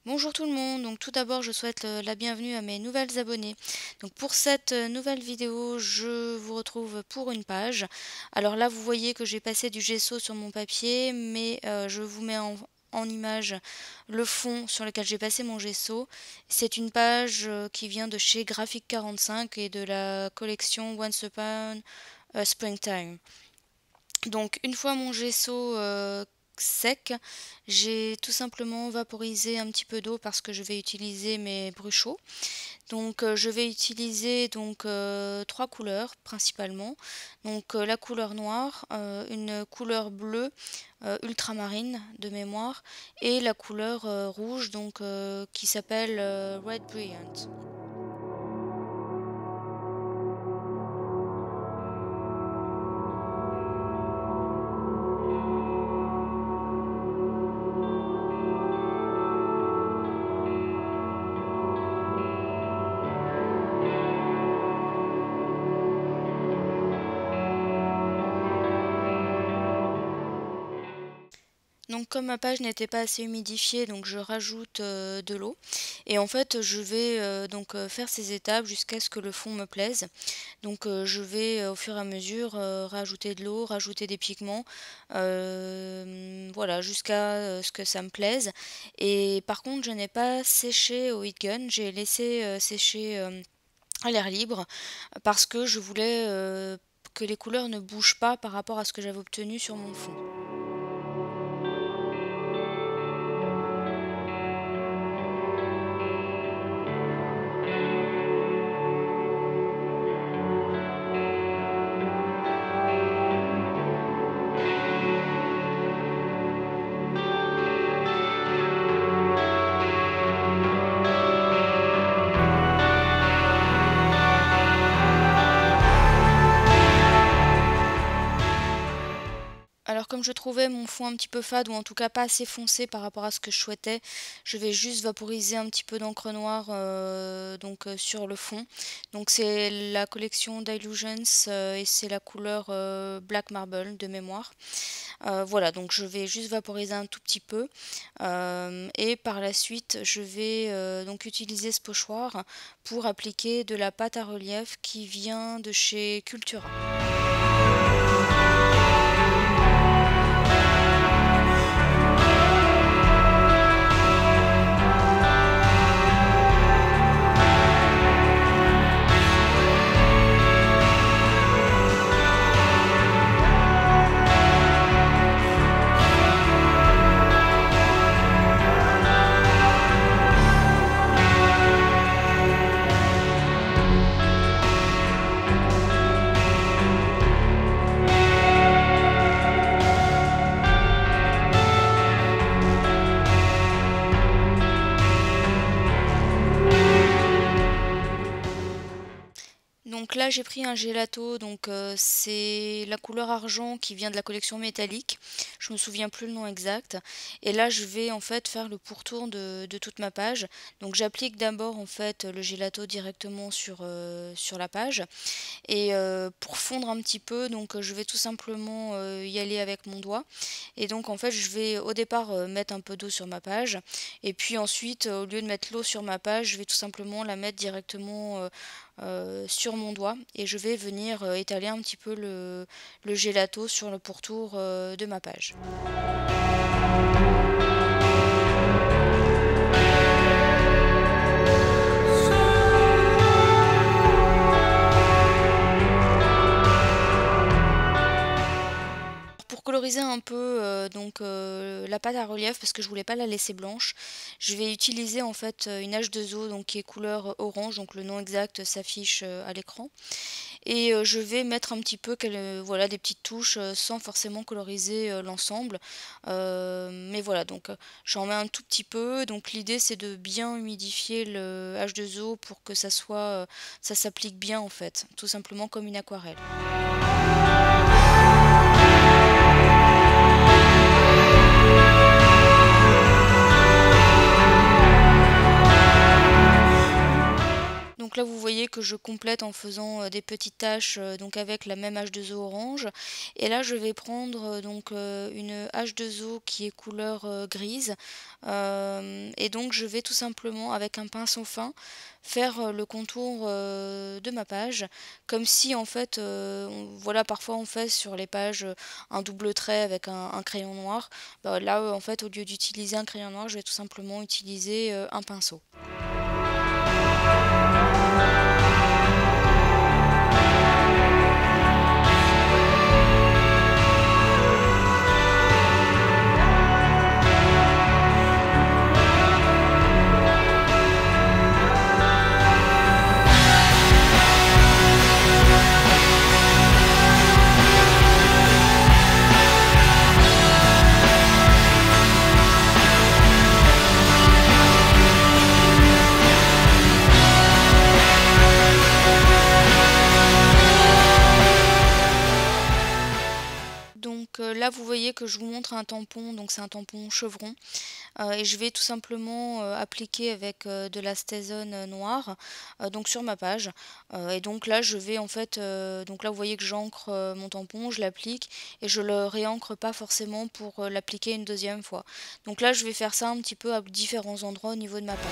Bonjour tout le monde, donc tout d'abord je souhaite la bienvenue à mes nouvelles abonnés. Donc pour cette nouvelle vidéo, je vous retrouve pour une page. Alors là vous voyez que j'ai passé du gesso sur mon papier, mais je vous mets en image le fond sur lequel j'ai passé mon gesso. C'est une page qui vient de chez Graphic 45 et de la collection Once Upon a Springtime. Donc une fois mon gesso sec, j'ai tout simplement vaporisé un petit peu d'eau parce que je vais utiliser mes bruchaux. Donc je vais utiliser trois couleurs principalement. Donc la couleur noire, une couleur bleue ultramarine de mémoire et la couleur rouge qui s'appelle Red Brilliant. Donc comme ma page n'était pas assez humidifiée, donc je rajoute de l'eau et en fait je vais faire ces étapes jusqu'à ce que le fond me plaise. Donc je vais au fur et à mesure rajouter de l'eau, rajouter des pigments, voilà, jusqu'à ce que ça me plaise. Et par contre je n'ai pas séché au heat gun, j'ai laissé sécher à l'air libre parce que je voulais que les couleurs ne bougent pas par rapport à ce que j'avais obtenu sur mon fond. Alors comme je trouvais mon fond un petit peu fade ou en tout cas pas assez foncé par rapport à ce que je souhaitais, je vais juste vaporiser un petit peu d'encre noire sur le fond. Donc c'est la collection d'Illusions et c'est la couleur Black Marble de mémoire. Voilà, donc je vais juste vaporiser un tout petit peu et par la suite je vais utiliser ce pochoir pour appliquer de la pâte à relief qui vient de chez Cultura. Donc là j'ai pris un gelato, c'est la couleur argent qui vient de la collection métallique, je me souviens plus le nom exact, et là je vais en fait faire le pourtour de toute ma page. Donc j'applique d'abord en fait le gelato directement sur la page, et pour fondre un petit peu, je vais tout simplement y aller avec mon doigt, et donc en fait je vais au départ mettre un peu d'eau sur ma page, et puis ensuite au lieu de mettre l'eau sur ma page, je vais tout simplement la mettre directement sur mon doigt et je vais venir étaler un petit peu le gelato sur le pourtour de ma page. Pour coloriser un peu la pâte à relief, parce que je voulais pas la laisser blanche, je vais utiliser en fait une H2O qui est couleur orange, donc le nom exact s'affiche à l'écran, et je vais mettre un petit peu voilà, des petites touches sans forcément coloriser l'ensemble, mais voilà, j'en mets un tout petit peu. Donc l'idée c'est de bien humidifier le H2O pour que ça s'applique bien en fait, tout simplement comme une aquarelle. Donc là vous voyez que je complète en faisant des petites taches donc avec la même H2O orange. Et là je vais prendre donc une H2O qui est couleur grise. Et donc je vais tout simplement avec un pinceau fin faire le contour de ma page, comme si en fait voilà, parfois on fait sur les pages un double trait avec un crayon noir. Bah, là en fait au lieu d'utiliser un crayon noir, je vais tout simplement utiliser un pinceau. Donc là vous voyez que je vous montre un tampon, donc c'est un tampon chevron, et je vais tout simplement appliquer avec de la Stazone noire donc sur ma page. Et donc là je vais en fait, donc là vous voyez que j'encre mon tampon, je l'applique et je le réencre pas forcément pour l'appliquer une deuxième fois. Donc là je vais faire ça un petit peu à différents endroits au niveau de ma page.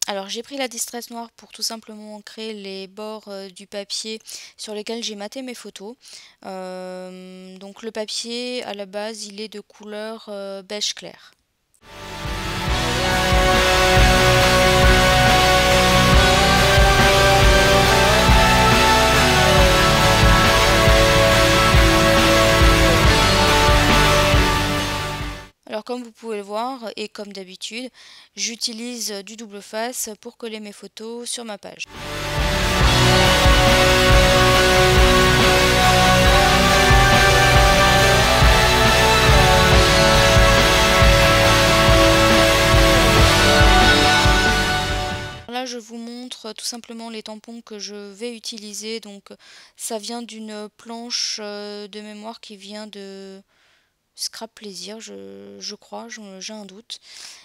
Alors j'ai pris la Distress noire pour tout simplement créer les bords du papier sur lesquels j'ai maté mes photos. Donc le papier à la base il est de couleur beige clair. Alors comme vous pouvez le voir, et comme d'habitude, j'utilise du double face pour coller mes photos sur ma page. Là je vous montre tout simplement les tampons que je vais utiliser. Donc ça vient d'une planche de mémoire qui vient de Scrap Plaisir, je crois, j'ai un doute.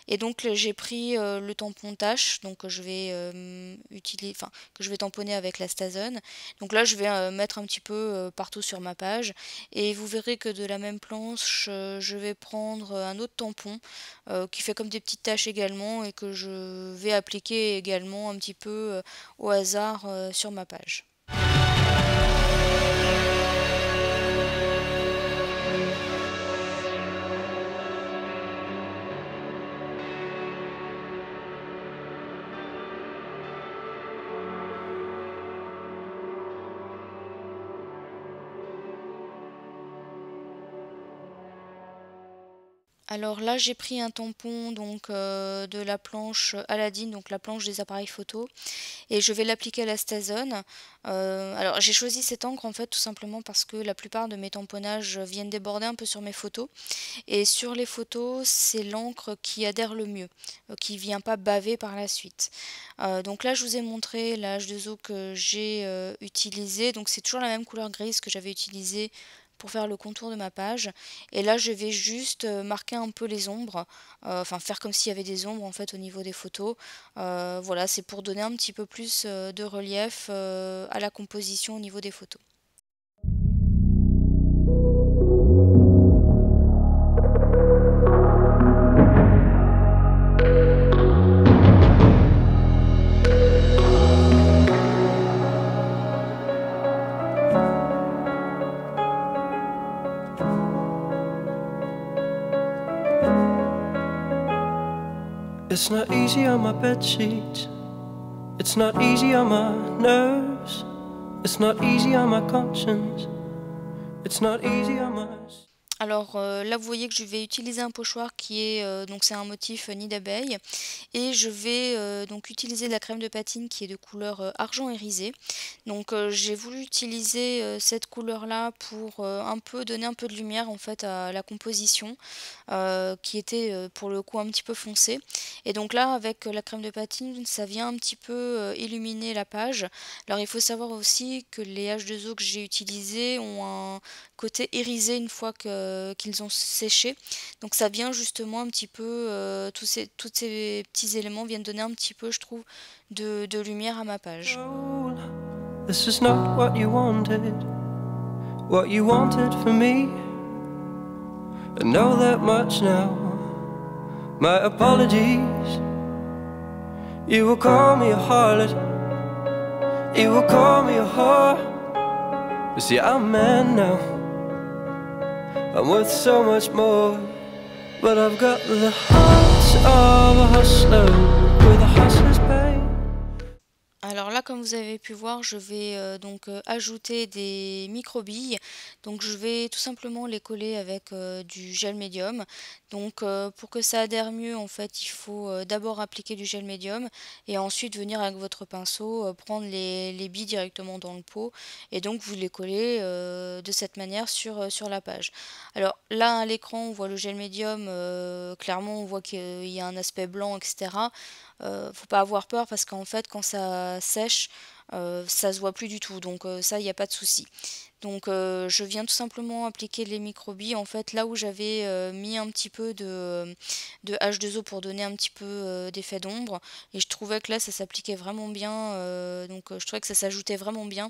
Et donc j'ai pris le tampon tache, donc que je vais utiliser, enfin que je vais tamponner avec la Stazone. Donc là je vais mettre un petit peu partout sur ma page, et vous verrez que de la même planche je vais prendre un autre tampon qui fait comme des petites taches également, et que je vais appliquer également un petit peu au hasard sur ma page. Alors là j'ai pris un tampon donc de la planche Aladdin, donc la planche des appareils photo, et je vais l'appliquer à la Stazone. Alors j'ai choisi cette encre en fait tout simplement parce que la plupart de mes tamponnages viennent déborder un peu sur mes photos, et sur les photos c'est l'encre qui adhère le mieux, qui vient pas baver par la suite. Donc là je vous ai montré la H2O que j'ai utilisée, donc c'est toujours la même couleur grise que j'avais utilisée pour faire le contour de ma page. Et là je vais juste marquer un peu les ombres, enfin faire comme s'il y avait des ombres en fait au niveau des photos. Voilà, c'est pour donner un petit peu plus de relief à la composition au niveau des photos. It's not easy on my bedsheets. It's not easy on my nerves. It's not easy on my conscience. It's not easy on my... Alors là, vous voyez que je vais utiliser un pochoir qui est donc c'est un motif nid d'abeille et je vais donc utiliser de la crème de patine qui est de couleur argent irisé. Donc j'ai voulu utiliser cette couleur-là pour un peu donner un peu de lumière en fait à la composition qui était pour le coup un petit peu foncée. Et donc là, avec la crème de patine, ça vient un petit peu illuminer la page. Alors il faut savoir aussi que les H2O que j'ai utilisés ont un côté irisé une fois qu'ils ont séché. Donc ça vient justement un petit peu, tous ces petits éléments viennent donner un petit peu, je trouve, de lumière à ma page. This is not what you wanted for me. I know that much now. My apologies. You will call me a harlot. You will call me a whore. But see, I'm a man now. I'm worth so much more. But I've got the heart of a hustler with a hustler's pain. Alors là, comme vous avez pu voir, je vais donc ajouter des micro-billes. Donc je vais tout simplement les coller avec du gel médium. Donc pour que ça adhère mieux, en fait, il faut d'abord appliquer du gel médium et ensuite venir avec votre pinceau, prendre les billes directement dans le pot et donc vous les collez de cette manière sur la page. Alors là, à l'écran, on voit le gel médium, clairement on voit qu'il y a un aspect blanc, etc. Faut pas avoir peur parce qu'en fait quand ça sèche ça se voit plus du tout, donc ça il n'y a pas de souci. Donc je viens tout simplement appliquer les micro-billes en fait là où j'avais mis un petit peu de H2O pour donner un petit peu d'effet d'ombre et je trouvais que là ça s'appliquait vraiment bien, donc je trouvais que ça s'ajoutait vraiment bien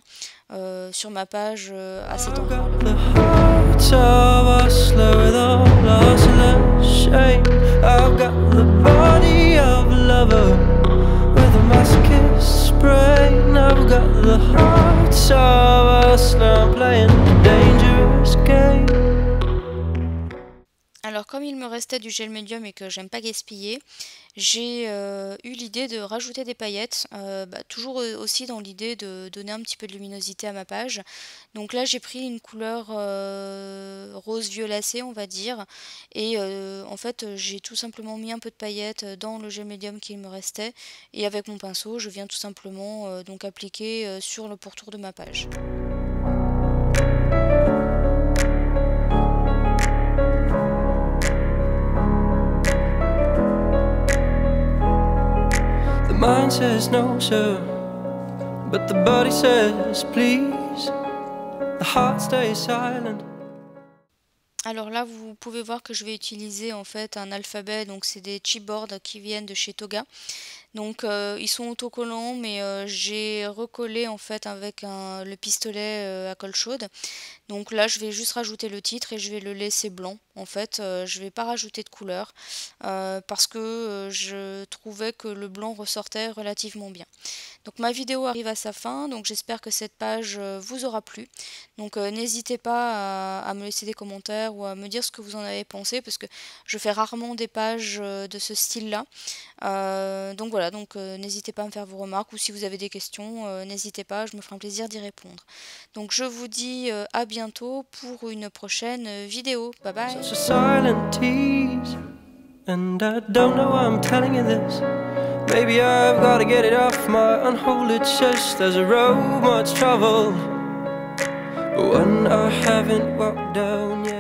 sur ma page à cet endroit là. Alors comme il me restait du gel médium et que j'aime pas gaspiller, j'ai eu l'idée de rajouter des paillettes, toujours aussi dans l'idée de donner un petit peu de luminosité à ma page. Donc là j'ai pris une couleur rose violacé on va dire, et en fait j'ai tout simplement mis un peu de paillettes dans le gel médium qu'il me restait, et avec mon pinceau je viens tout simplement donc appliquer sur le pourtour de ma page. The mind says no, sir, but the body says please. The heart stays silent. Alors là, vous pouvez voir que je vais utiliser en fait un alphabet, donc c'est des chipboards qui viennent de chez Toga. Donc ils sont autocollants, mais j'ai recollé en fait avec le pistolet à colle chaude. Donc là je vais juste rajouter le titre et je vais le laisser blanc. En fait je vais pas rajouter de couleur parce que je trouvais que le blanc ressortait relativement bien. Donc ma vidéo arrive à sa fin, donc j'espère que cette page vous aura plu. Donc n'hésitez pas à me laisser des commentaires ou à me dire ce que vous en avez pensé, parce que je fais rarement des pages de ce style là. Donc voilà, donc n'hésitez pas à me faire vos remarques, ou si vous avez des questions, n'hésitez pas, je me ferai un plaisir d'y répondre. Donc je vous dis à bientôt pour une prochaine vidéo. Bye bye. Such a silent tease, and I don't know why I'm telling you this. Maybe I've got to get it off my unholy chest. There's a road much traveled, but one I haven't walked down yet.